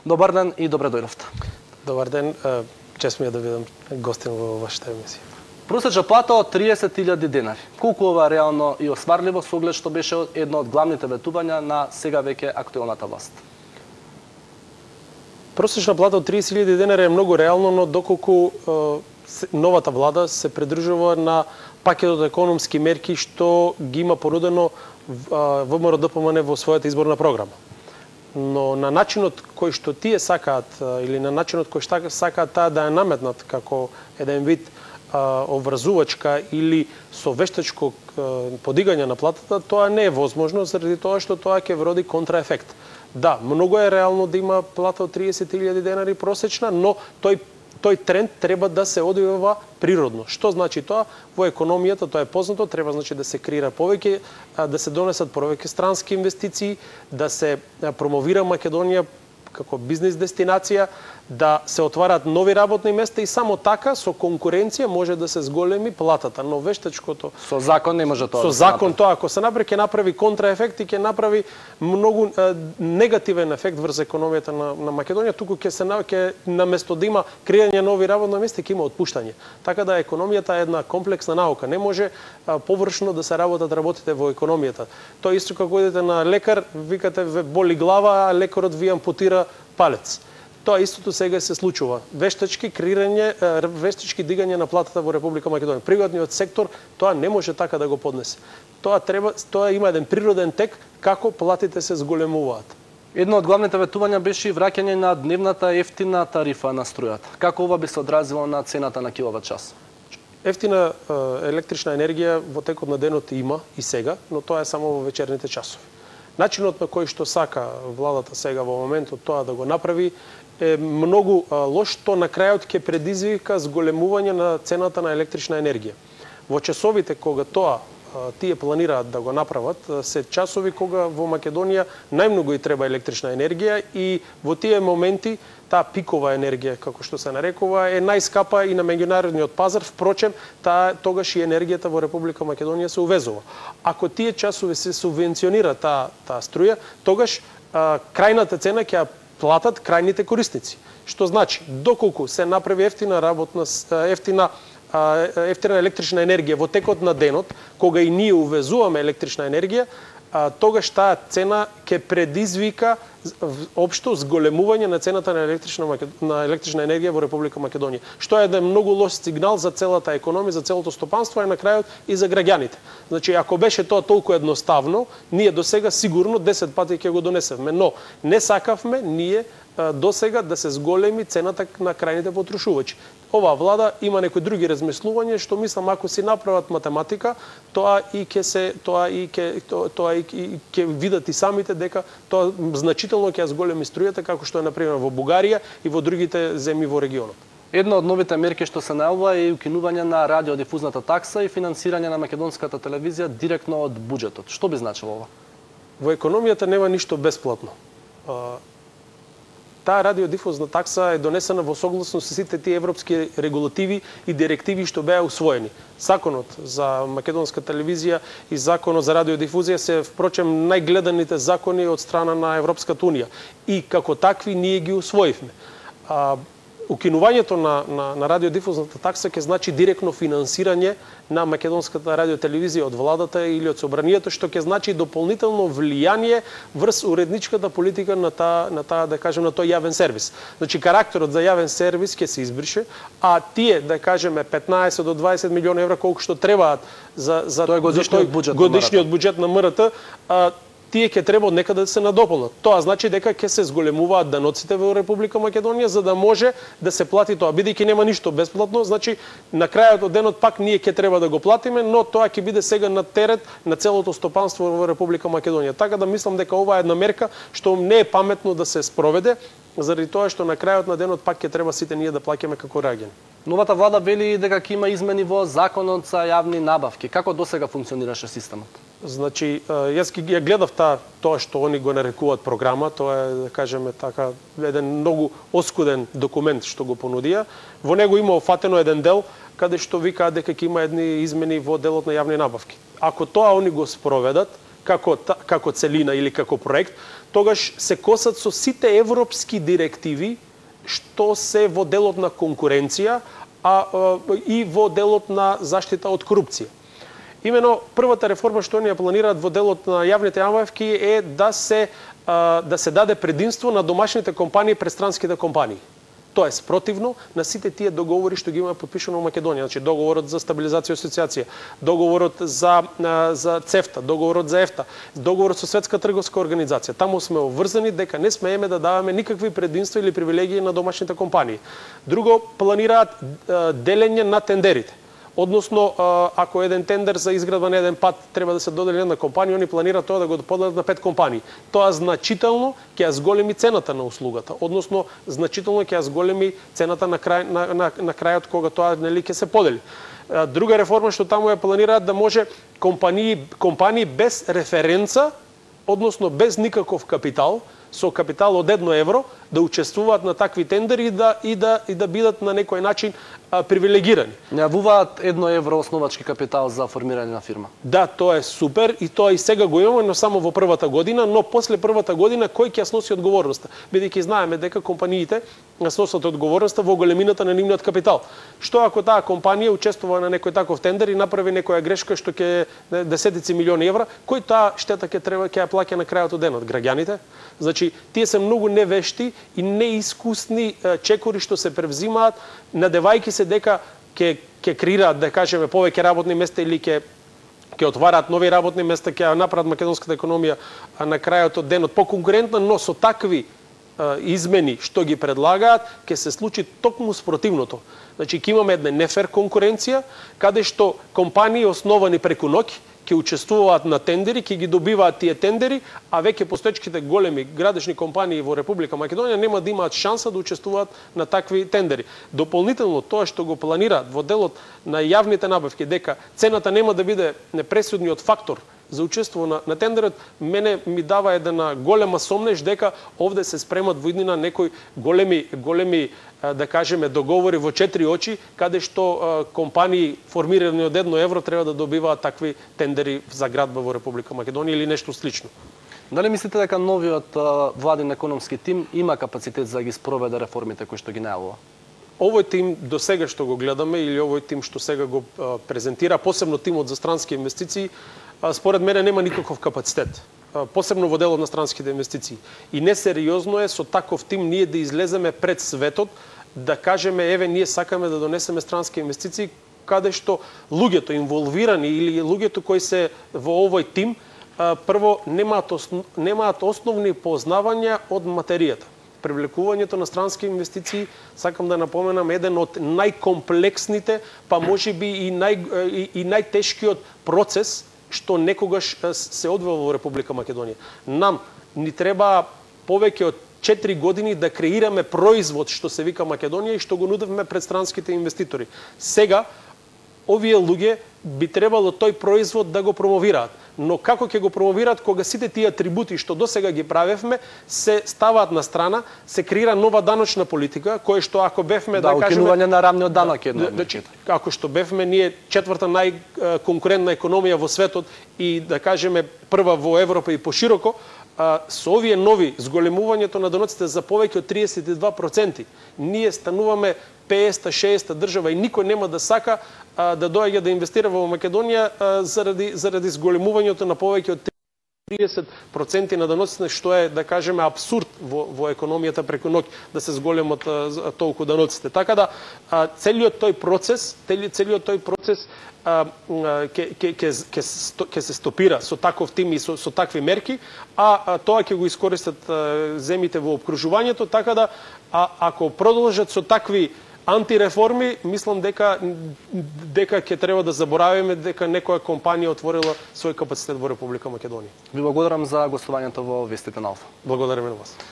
Добар ден и добре дојдовте. Добар ден, чест ми е да видам гостин во вашата емисија. Просечна плата од 30.000 денари. Колку ова реално и осварливо со оглед што беше едно од главните ветувања на сега веќе актуелната власт? Просечна плата од 30.000 денари е многу реално, но доколку новата влада се придржува на пакетот економски мерки што ги има понудено ВМРО-ДПМН во својата изборна програма. Но на начинот кој што тие сакаат или на начинот кој што сакаат таа да ја наметнат како еден вид обврзувачка или со вештачко подигање на платата, тоа не е возможно заради тоа што тоа ќе вроди контраефект. Да, многу е реално да има плата од 30.000 денари просечна, но тој тренд треба да се одвива природно. Што значи тоа? Во економијата тоа е познато, треба значи да се креира повеќе, да се донесат повеќе странски инвестиции, да се промовира Македонија како бизнес дестинација, да се отварат нови работни места и само така со конкуренција може да се зголеми платата, но вештачкото со закон не може тоа. Со закон тоа ако се направи ќе направи контраефект и ќе направи многу негативен ефект врз економијата на Македонија, туку ќе наместо да има креање нови работни места ќе има отпуштање. Така да економијата е една комплексна наука, не може површно да се работите во економијата. Тоа исто како идете на лекар, викате ве боли глава, а лекарот ви ампутира палец. Тоа истото сега се случува. Вештачки креирање, вештачки дигање на платата во Република Македонија. Приватниот сектор тоа не може така да го поднесе. Тоа има еден природен тек како платите се зголемуваат. Едно од главните ветувања беше и враќање на дневната ефтина тарифа на струјата. Како ова би се одразило на цената на киловат час? Ефтина електрична енергија во текот на денот има и сега, но тоа е само во вечерните часови. Начинот на кој што сака владата сега во моментот тоа да го направи е многу лош, што на крајот ќе предизвика зголемување на цената на електрична енергија. Во часовите кога тоа тие планираат да го направат, се часови кога во Македонија најмногу и треба електрична енергија и во тие моменти таа пикова енергија, како што се нарекува, е најскапа и на меѓународниот пазар, впрочем, тогаш и енергијата во Република Македонија се увезува. Ако тие часови се субвенционира таа струја, тогаш крајната цена ќе ја платат крајните корисници. Што значи, доколку се направи ефтина електрична енергија во текот на денот, кога и ние увезуваме електрична енергија, тогаш таа цена ќе предизвика општо зголемување на цената на електрична енергија во Република Македонија, што е еден многу лош сигнал за целата економија, за целото стопанство, и на крајот и за граѓаните. Значи, ако беше тоа толку едноставно, ние до сега сигурно 10 пати ќе го донесевме, но не сакавме ние до сега да се зголеми цената на крајните потрошувачи. Оваа влада има некои други размислувања што мислам ако си направат математика, тоа ќе видат и самите дека тоа значително ќе зголеми струјата, како што е например во Бугарија и во другите земји во регионот. Една од новите мерки што се најавува е укинување на радиодифузната такса и финансирање на македонската телевизија директно од буџетот. Што би значило ова? Во економијата нема ништо бесплатно. Таа радиодифузна такса е донесена во согласност со сите тие европски регулативи и директиви што беа усвоени. Законот за македонска телевизија и законот за радиодифузија се впрочем најгледаните закони од страна на Европската унија и како такви ние ги усвоивме. Укинувањето на радиодифузната такса ќе значи директно финансирање на македонската радиотелевизија од владата или од собранието, што ќе значи дополнително влијание врз уредничката политика на таа да кажеме на тој јавен сервис. Значи карактерот за јавен сервис ќе се избрише, а тие да кажеме 15 до 20 милиони евра колку што требаат за годишниот буџет на МРТ, тие ќе треба од некаде да се надополнат. Тоа значи дека ќе се зголемуваат даноците во Република Македонија за да може да се плати тоа. Бидејќи нема ништо бесплатно, значи на крајот од денот пак ние ќе треба да го платиме, но тоа ќе биде сега на терет на целото стопанство во Република Македонија. Така да мислам дека ова е една мерка што не е паметно да се спроведе, заради тоа што на крајот на денот пак ќе треба сите ние да плаќаме како граѓани. Новата влада вели дека ќе има измени во законот за јавни набавки. Како досега функционираше системот? Значи, јас ја гледав тоа што они го нарекуваат програма, тоа е, да кажеме така, еден многу оскуден документ што го понудија. Во него има офатено еден дел каде што викаат дека ќе има едни измени во делот на јавни набавки. Ако тоа они го спроведат, како целина или како проект, тогаш се косат со сите европски директиви што се во делот на конкуренција, и во делот на заштита од корупција. Имено, првата реформа што ние планираат во делот на јавните набавки е да се даде предимство на домашните компании пред странските компании. Тоест, противно на сите тие договори што ги имаме подпишано во Македонија, значи договорот за стабилизација и асоциација, договорот за ЦЕФТА, договорот за ЕФТА, договорот со Светска трговска организација. Таму сме обврзани дека не смееме да даваме никакви предимства или привилегии на домашните компании. Друго, планираат делење на тендерите. Односно, ако еден тендер за изградба на еден пат треба да се додели една компанија, они планираат тоа да го поделат на 5 компании. Тоа значително ќе ја зголеми цената на услугата, односно значително ќе ја зголеми цената на крајот кога тоа ќе се подели. Друга реформа што таму ја планираат да може компании без референца, односно без никаков капитал, со капитал од 1 евро, да учествуваат на такви тендери и да бидат на некој начин привилегирани. Не јавуваат 1 евро основачки капитал за формирање на фирма. Да, тоа е супер и тоа и сега го имаме, но само во првата година, но после првата година кој ќе ја сноси одговорноста? Бидејќи знаеме дека компаниите сносат одговорноста во големината на нивниот капитал. Што ако таа компанија учествува на некој таков тендер и направи некоја грешка што ќе десетици милиони евра, кој таа штета ќе ја плаќа на крајот од денот? Граѓаните? Значи, тие се многу невешти и неискусни чекори што се превзимаат, надевајќи се дека ќе креираат, да кажеме, повеќе работни места или ќе отвараат нови работни места, ќе направат македонската економија на крајот од денот поконкурентна, но со такви измени што ги предлагаат, ќе се случи токму спротивното. Значи, ќе имаме една нефер конкуренција, каде што компании основани преку ноќ ќе учествуваат на тендери, ќе ги добиваат тие тендери, а веќе постоечките големи градешни компании во Република Македонија нема да имаат шанса да учествуваат на такви тендери. Дополнително тоа што го планираат во делот на јавните набавки, дека цената нема да биде пресудниот фактор за учество на тендерот, мене ми дава една голема сомнеж дека овде се спремат во иднина некои големи да кажеме договори во 4 очи, каде што компании формирани од 1 евро треба да добиваат такви тендери за градба во Република Македонија или нешто слично. Дали мислите дека новиот владин економски тим има капацитет за да ги спроведе реформите кои што ги најавува? Овој тим до сега што го гледаме или овој тим што сега го презентира, посебно тимот за странски инвестиции, според мене нема никаков капацитет, посебно во делот на странските инвестиции. И несериозно е со таков тим ние да излеземе пред светот, да кажеме еве ние сакаме да донесеме странски инвестиции, каде што луѓето инволвирани или луѓето кои се во овој тим прво немаат основни познавања од материјата. Привлекувањето на странски инвестиции, сакам да напоменам, еден од најкомплексните, па можеби и најтешкиот процес што некогаш се одвива во Република Македонија. Нам ни треба повеќе од 4 години да креираме производ што се вика Македонија и што го нудевме пред странските инвеститори. Сега овие луѓе би требало тој производ да го промовираат. Но како ќе го промовираат кога сите тие атрибути што досега ги правевме се ставаат на страна, се креира нова даночна политика, која што ако бевме да кажеме укинување на рамниот данок едно. Како што бевме ние четврта најконкурентна економија во светот и да кажеме прва во Европа и пошироко, со овие нови зголемувањето на доноците за повеќе од 32%, ние стануваме 50-60 држава и никој нема да сака да доаѓа да инвестира во Македонија заради зголемувањето на повеќе од 30% на доноците, што е, да кажеме, абсурд во економијата преку ноќ да се зголемат толку доноците. Така да целиот тој процес ќе се стопира со таков тим и со такви мерки, а тоа ќе го искористат земите во обкружувањето, така да ако продолжат со такви антиреформи, мислам дека ќе треба да заборавиме дека некоја компанија отворила свој капацитет во Република Македонија. Ви благодарам за гостувањето во Вестите на Алфа. Благодарам на вас.